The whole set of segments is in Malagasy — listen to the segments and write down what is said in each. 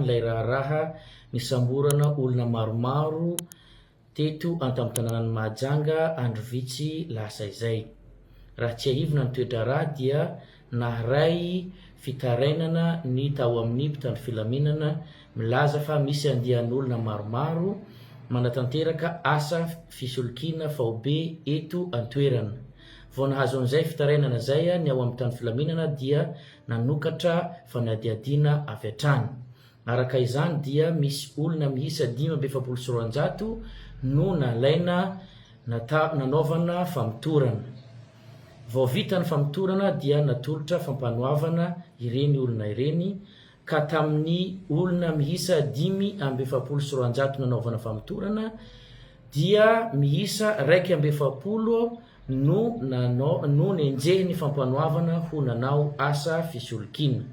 Ilay raharaha nisamborana olona maromaro teto anto amin'ny tanànan'ny Mahajanga andro vitsy lasa izay. Raha tsy ahivona ny toe-draharaha dia naharay fitarainana ny tao amin'ny mpitandro filaminana milaza fa misy andian'olona maromaro manatanteraka asa fisolokiana faobe eto an-toerana. Vao nahazo an'izay fitarainana zay ny ao amin'ny mpitandro filaminana dia nanokatra fanadiadiana avy hatrany. Araka izany dia misy olona miisa 5,700 no nalaina nanaovana famitorana. Vao vita ny famitorana dia natolotra fampanoavana ireny olona ireny ka tamin'ny olona miisa 5,700 nanaovana famitorana dia miisa 2,700 no nenjehiny fampanoavana ho nanao asa fisolokiana.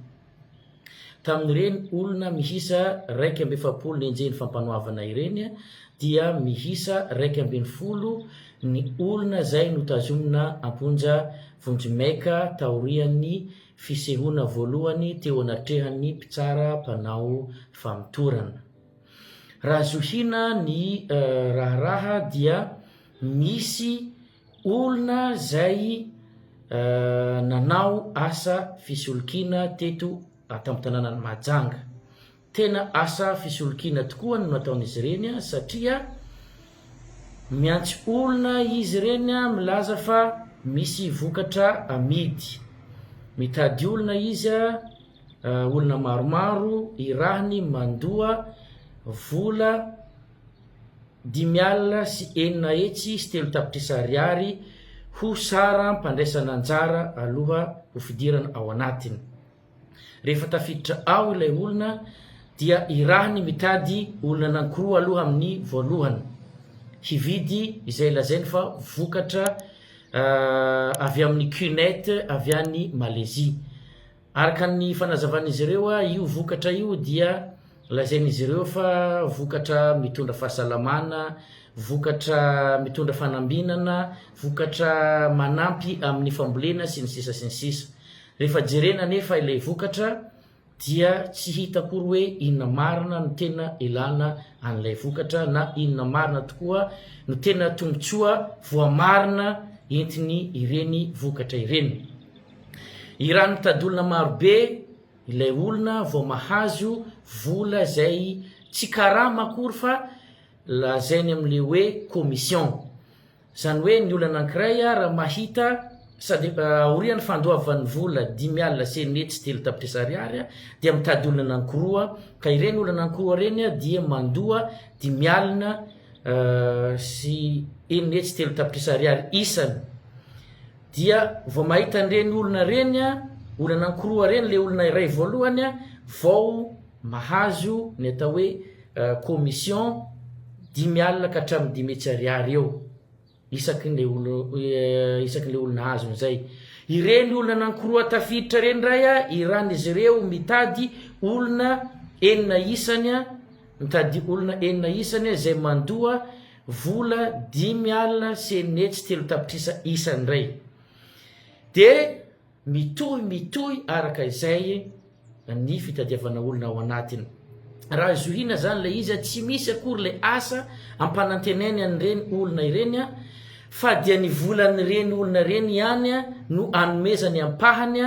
Tamin'ireny olona miisa 2,700 nenjehiny fampanoavana ireny dia miisa 2,70 ny olona zay notazomina amponja vonjimaika taorian'ny fisehoana voalohany teo anatrehan'ny mpitsara mpanao famitorana. Raha zohina ny raharaha dia misy olona zay nanao asa fisolokiana teto tamin'ny tanànan'ny Mahajanga. Tena asa fisolokiana tokoa no nataon'izy ireny satria miantsy olona izy ireny milaza fa misy vokatra amidy. Mitady olona izy olona maromaro irahiny mandoa vola 5,9 hetsy sy 3 tapitrisa ariary ho sara mpandraisana anjara aloha ho fidirana ao anatiny. Rehefa tafiditra ao ilay olona dia irahiny mitady olona anankiroa aloha amin'ny voalohany hividy izay lazainy fa vokatra avy amin'ny cunette avy any Malaisie. Araka ny fanazavan'izy ireo io vokatra io dia lazain'izy ireo fa vokatra mitondra fahasalamana, vokatra mitondra fanambinana, vokatra manampy amin'ny fambolena sy ny sisa sy ny sisa. Rehefa jerena nefa ilay vokatra dia tsy hitakory hoe inona marina no tena ilana an'ilay vokatra na inona marina tokoa no tena tombotsoa voamarina entiny ireny vokatra ireny. Irano mitady olona marobe ilay olona vao mahazo vola zay tsy karama akory fa lazainy amin'le hoe commission. Zany hoe ny olona anankiray raha mahita sady aorian'ny fandoavan'ny vola 5,9 sy 3 tapitrisa ariary dia mitady olona anankiroa ka ireny olona anankiroa ireny dia mandoa 5,9 sy 3 tapitrisa ariary isany. Dia vao mahita an'ireny olona ireny olona anankiroa ireny le olona iray voalohany vao mahazo ny atao hoe commission 5,000 ka hatramin'ny 5 hetsy ariary eo isakin'le olona azony zay. Ireny olona anankiroa tafiditra ireny ray iran'izy ireo mitady olona 9 isany mitady olona 9 isany zay mandoa vola 5,000 sy 3 tapitrisa isany ray. De mitohy araka izay ny fitadiavana olona ao anatiny. Raha zohina zany le izy tsy misy akory le asa ampananteneny an'ireny olona ireny fa dia ny volan'ireny olona ireny ihany no anomezany ampahany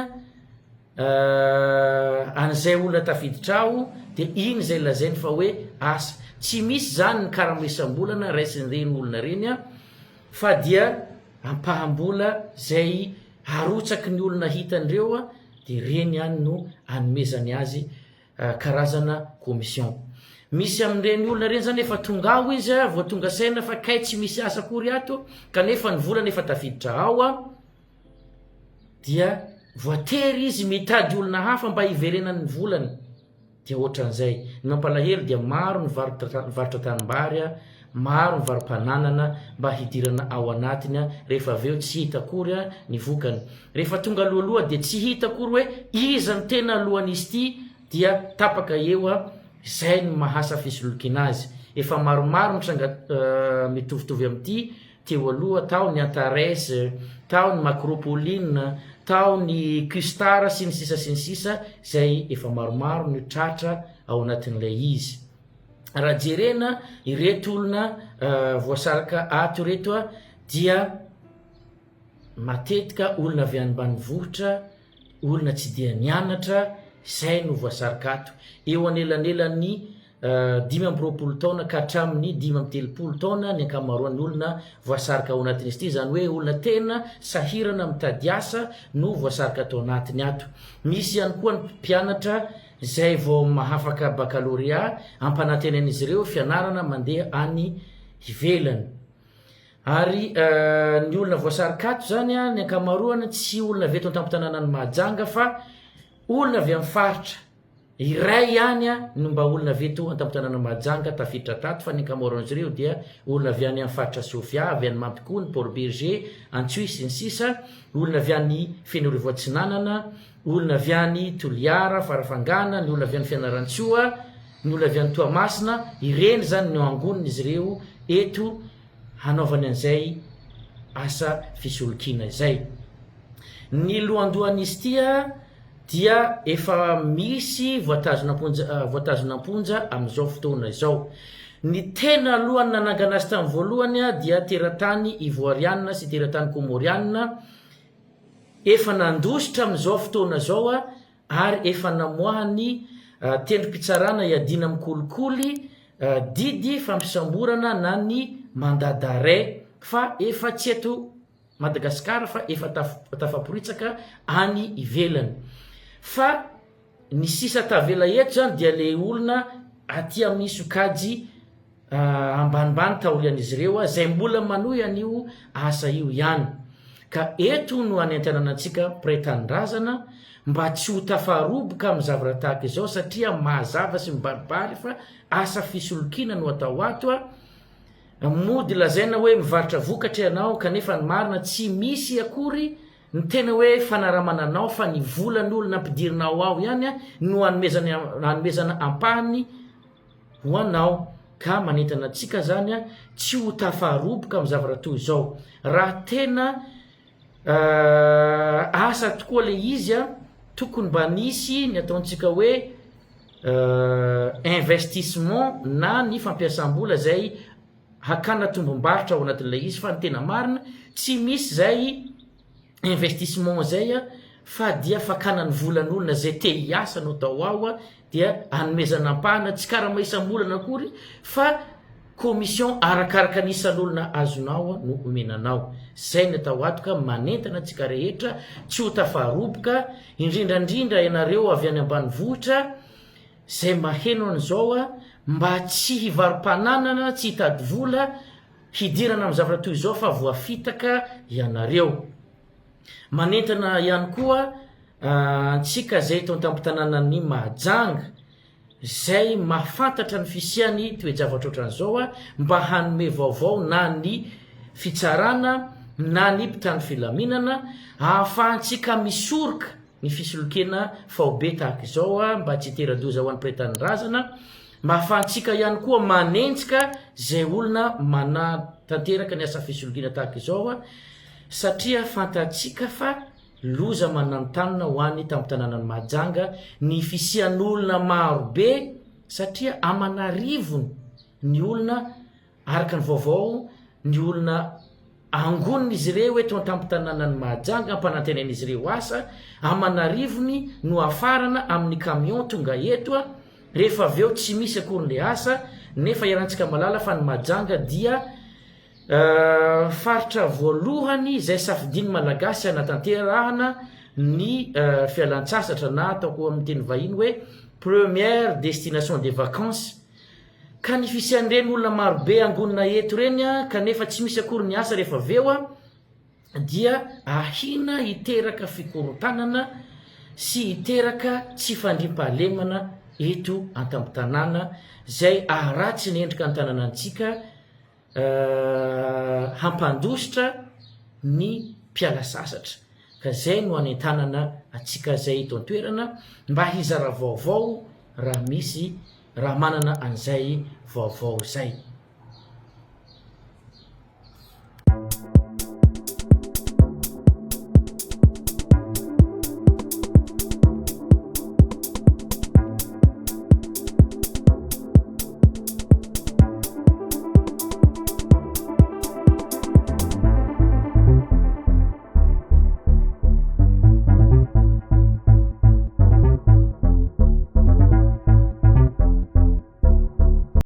an'izay olona tafiditra ao dia iny zay lazainy fa hoe asa. Tsy misy zany ny karamesam-bolana raisin'ireny olona ireny fa dia ampahambola zay arotsaky ny olona hitan'ireo dia reny ihany no anomezany azy karazana commission. Misy amin'ireny olona ireny zany efa tonga ao izy vao tonga saina fa kay tsy misy asa akory ato kanefa ny volana efa tafiditra ao dia voatery izy mitady olona hafa mba hiverenany ny volany. Dia ohatran'izay ny mampalahelo dia maro ny varotra tanimbary maro ny varom-pananana mba hidirana ao anatiny rehefa aveo tsy hita akory ny vokany. Rehefa tonga alohaloha dia tsy hita akory hoe iza ny tena alohan'izy ity dia tapaka eo zay ny mahasa fisolokiana azy. Efa maromaro mitranga mitovitovy amin'ity teo aloha, tao ny Antares, tao ny Macropoline, tao ny Custar sy ny sisa zay efa maromaro ny tratra ao anatin'ilay izy. Raha jerena ireto olona voasarika ato reto a dia matetika olona avy any ambanivohitra, olona tsy dia nianatra, zay no voasarika ato. Eo anelanelan'ny 5 taona ka hatramin'ny 5 taona ny ankamaroan'ny olona voasarika ao anatin'izy ity, zany hoe olona tena sahirana mitady asa no voasarika atao anatiny ato. Misy ihany koa ny mpianatra zay vao mahafaka baccalauréat ampanantenan'izy ireo fianarana mandeha any ivelany. Ary ny olona voasarika ato zany a ny ankamaroany tsy olona avy eto an-tampon-tanàna ny Mahajanga fa olona avy amin'ny faritra iray ihany a no mba olona avy eto an-tampon-tanàna Mahajanga tafiditra tato, fa ny ankamaroan'izy ireo dia olona avy any amin'ny faritra Sofia, avy any Mampikony, Port Berger, Antsuy sy ny sisa, olona avy any Fenorivo Atsinanana, olona avy any Toliara, Farafangana, ny olona avy any Fianarantsoa, ny olona avy any Toamasina, ireny zany no angonon'izy ireo eto hanaovany an'izay asa fisolokiana izay. Ny lohandohan'izy tia dia efa misy voatazon'amponja amin'izao fotoana izao. Ny tena alohany nanangana azy tamin'ny voalohany a dia teratany Ivoiriana sy teratany Comoriana efa nandositra amin'izao fotoana izao a, ary efa namoahany tendrom-pitsarana iadina amin'ny kolikoly didy fampisamborana na ny mandat d'arrêt, fa efa tsy eto Madagasikara fa efa tafaporitsaka any ivelany. Fa ny sisa tavela eto zany dia le olona aty amin'ny sokajy ambanimbany taolian'izy ireo a, zay mbola manohy an'io asa io ihany. Ka eto no anentanana antsika mpiray tanindrazana mba tsy ho tafaroboka amin'ny zavatra tahaka izao, satria mazava sy mibaribary fa asa fisolokiana no atao ato a. Mody lazaina hoe mivarotra vokatra ianao kanefa ny marina tsy misy akory ny tena hoe fanaramana anao, fa ny volan'olona nampidirinao ao ihany a no hanomezana ampahany ho anao. Ka manentana antsika zany a tsy ho tafaroboka amin'ny zavatra toy izao. Raha tena asa tokoa le izy a, tokony mba nisy ny ataontsika hoe investissement na ny fampiasam-bola zay hakana tombom-barotra ao anatin'ilay izy. Fa ny tena marina tsy misy zay investissement zay a, fa dia fakana ny volan'olona zay te hiasa no tao ao a, dia hanomezana ampahana tsy karama isam-bolana akory, fa commission arakaraka ny isan'olona azonao no omenanao. Zay ny atao ato, ka manentana antsika rehetra tsy ho tafaroboka, indrindrandrindra ianareo avy any ambanivohitra zay maheno an'izao a, mba tsy hivarom-pananana, tsy hitady vola hidirana amin'ny zavatra toy izao, fa voafitaka ianareo. Manentana ihany koa antsika zay eto an-tampon-tanànan'ny Mahajanga zay mahafantatra ny fisiany toe-javatra ohatran'izao a, mba hanome vaovao na ny fitsarana na ny mpitandro filaminana, ahafahantsika misoroka ny fisolokena faobe tahaka izao a, mba tsy hitera-doza ho an'ny mpiray tanindrazana. Mahafahantsika ihany koa manenjika zay olona manatanteraka ny asa fisolokiana tahaka izao a, satria fantatsika fa loza manantanina ho an'ny tampon-tanànan'ny Mahajanga ny fisian'olona marobe, satria amanarivony ny olona araka ny vaovao, ny olona angonon'izy ireo eto an-tampon-tanànan'ny Mahajanga ampanantenan'izy ireo asa, amanarivony no afarana amin'ny camion tonga eto a. Rehefa avy eo tsy misy akory le asa, nefa iarahantsika malala fa ny Mahajanga dia faritra voalohany zay safidiny malagasy anatanterahana ny fialan-tsasatra, na ataoko amin'ny teny vahiny hoe première destination des vacances. Ka ny fisian'ireny olona marobe angonina eto reny a, kanefa tsy misy akory ny asa rehefa avy eo a, dia ahina hiteraka fikorontanana sy hiteraka tsy fandriam-pahalemana eto an-tampon-tanàna, zay aharatsy ny endrika ny tanànantsika, hampandositra ny mpiala sasatra. Ka zay no anentanana atsika zay eto an-toerana, mba hizara vaovao raha misy, raha manana an'izay vaovao zay.